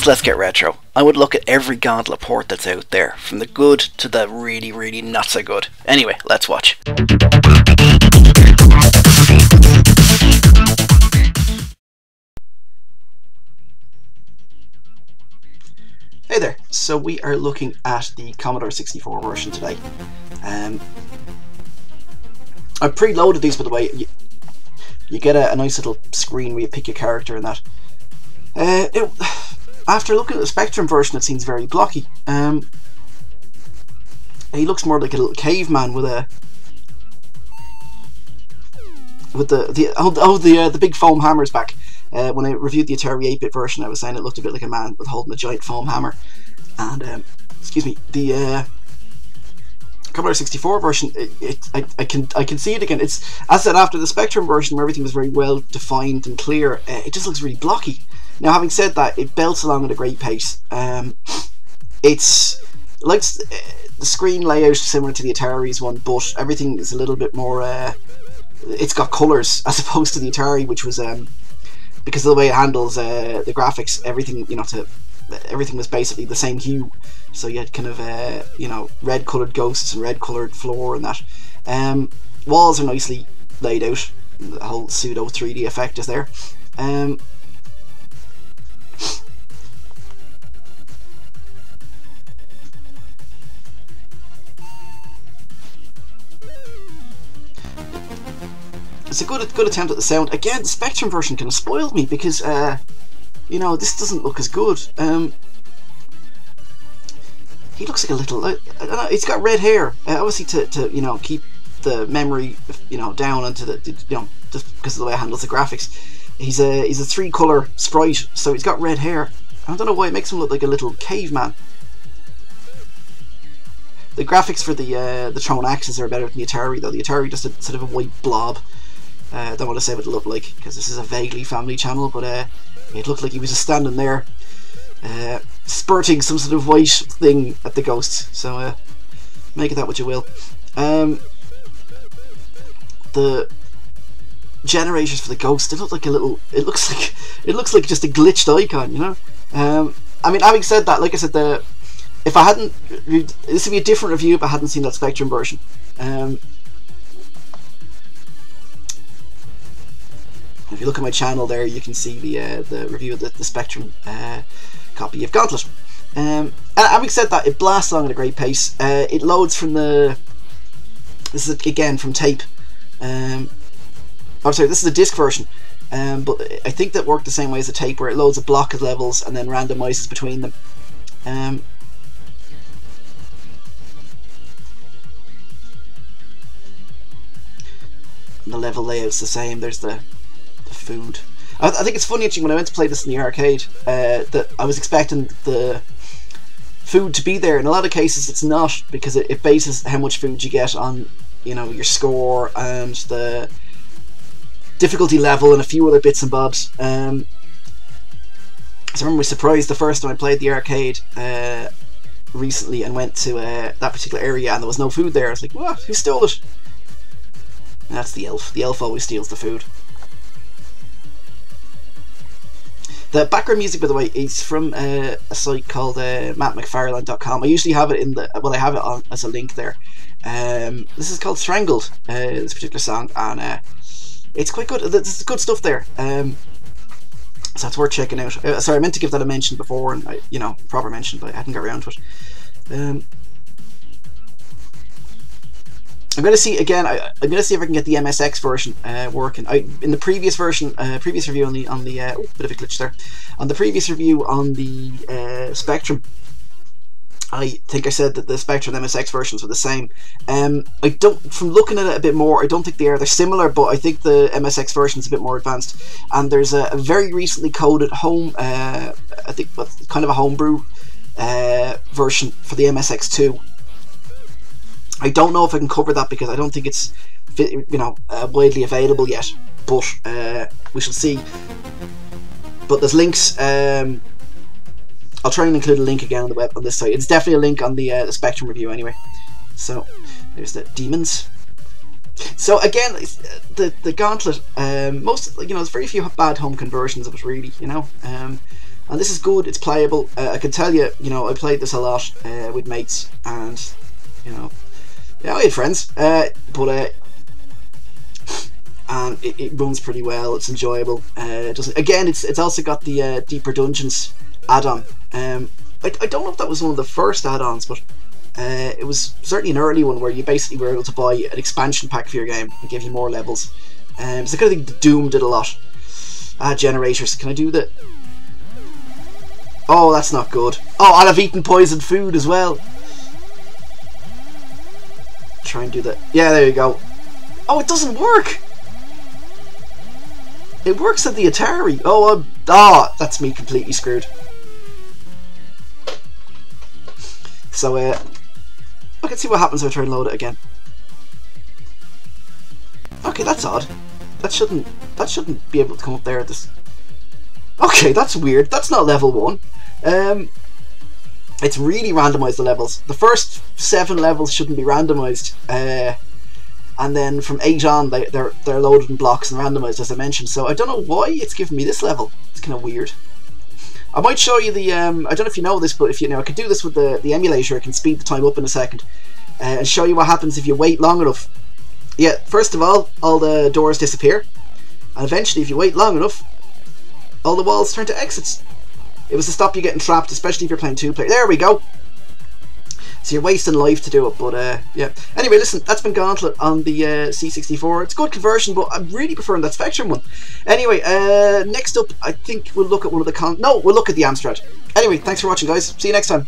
is Let's Get Retro. I would look at every Gauntlet port that's out there, from the good to the really, really not so good. Anyway, let's watch. Hey there, so we are looking at the Commodore 64 version today. I've preloaded these, by the way. You get a nice little screen where you pick your character and that. After looking at the Spectrum version, it seems very blocky. He looks more like a little caveman with the big foam hammers back. When I reviewed the Atari 8-bit version, I was saying it looked a bit like a man with holding a giant foam hammer. And excuse me, the Commodore 64 version, I can see it again. It's, as I said, after the Spectrum version where everything was very well defined and clear, it just looks really blocky. Now, having said that, it belts along at a great pace. It's like the screen layout is similar to the Atari's one, but everything is a little bit more. It's got colours as opposed to the Atari, which was because of the way it handles the graphics. Everything, everything was basically the same hue. So you had kind of red coloured ghosts and red coloured floor and that. Walls are nicely laid out. The whole pseudo 3D effect is there. It's a good attempt at the sound. Again, the Spectrum version kind of spoiled me because, this doesn't look as good. He looks like a little. I don't know. He's got red hair, obviously to keep the memory down and to the just because of the way it handles the graphics. He's a 3-color sprite, so he's got red hair. I don't know why it makes him look like a little caveman. The graphics for the Throne axes are better than the Atari, though. The Atari just a sort of a white blob. I don't want to say what it looked like because this is a vaguely family channel, but it looked like he was just standing there spurting some sort of white thing at the ghosts. So make of that what you will. The generators for the ghost, they look like a little. It looks like just a glitched icon, I mean, having said that, like I said, if I hadn't, this would be a different review if I hadn't seen that Spectrum version. If you look at my channel there, you can see the review of the Spectrum copy of Gauntlet. And having said that, it blasts along at a great pace. It loads from this is again from tape. I'm sorry, this is a disc version. But I think that worked the same way as a tape, where it loads a block of levels and then randomizes between them. The level layout's the same. There's the food. I think it's funny actually, when I went to play this in the arcade, that I was expecting the food to be there. In a lot of cases it's not, because it bases how much food you get on your score and the difficulty level and a few other bits and bobs. So I remember I was surprised the first time I played the arcade recently and went to that particular area and there was no food there. I was like, what? Who stole it? And that's the elf. The elf always steals the food. The background music, by the way, is from a site called mattmcfarlane.com. I usually have it I have it on as a link there. This is called Strangled, this particular song, and it's quite good. There's good stuff there. So that's worth checking out. Sorry, I meant to give that a mention before, and proper mention, but I hadn't got around to it. I'm going to see again. I'm going to see if I can get the MSX version working. In the previous version, previous review on the bit of a glitch there. On the previous review on the Spectrum, I think I said that the Spectrum and MSX versions were the same. From looking at it a bit more, I don't think they are. They're similar, but I think the MSX version is a bit more advanced. And there's a very recently coded I think kind of a homebrew version for the MSX2. I don't know if I can cover that because I don't think it's widely available yet, but we shall see. But there's links. I'll try and include a link again on this site. It's definitely a link on the Spectrum review anyway. So there's the demons. So again, the Gauntlet. There's very few bad home conversions of it really. And this is good, it's playable. I can tell you, you know, I played this a lot with mates, and, you know, yeah, I had friends, and it runs pretty well. It's enjoyable. Again, it's also got the Deeper Dungeons add-on. I don't know if that was one of the first add-ons, but it was certainly an early one where you basically were able to buy an expansion pack for your game and give you more levels. So I kind of think Doom did a lot. Generators. Can I do that? Oh, that's not good. Oh, and I've eaten poisoned food as well. Try and do that. Yeah, there you go. Oh, it doesn't work. It works at the Atari. Oh, that's me completely screwed. So, look, let's see what happens if I try and load it again. Okay, that's odd. That shouldn't be able to come up there at this. Okay, that's weird. That's not level 1. It's really randomised, the levels. The first 7 levels shouldn't be randomised. And then from 8 on, they're loaded in blocks and randomised, as I mentioned. So I don't know why it's giving me this level. It's kind of weird. I might show you the, I don't know if you know this, but if you know, I could do this with the emulator. I can speed the time up in a second and show you what happens if you wait long enough. Yeah, first of all the doors disappear, and eventually, if you wait long enough, all the walls turn to exits. It was to stop you getting trapped, especially if you're playing 2-player. There we go. So you're wasting life to do it, but yeah. Anyway, listen, that's been Gauntlet on the C64. It's a good conversion, but I'm really preferring that Spectrum one. Anyway, next up, I think we'll look at one of the we'll look at the Amstrad. Anyway, thanks for watching, guys. See you next time.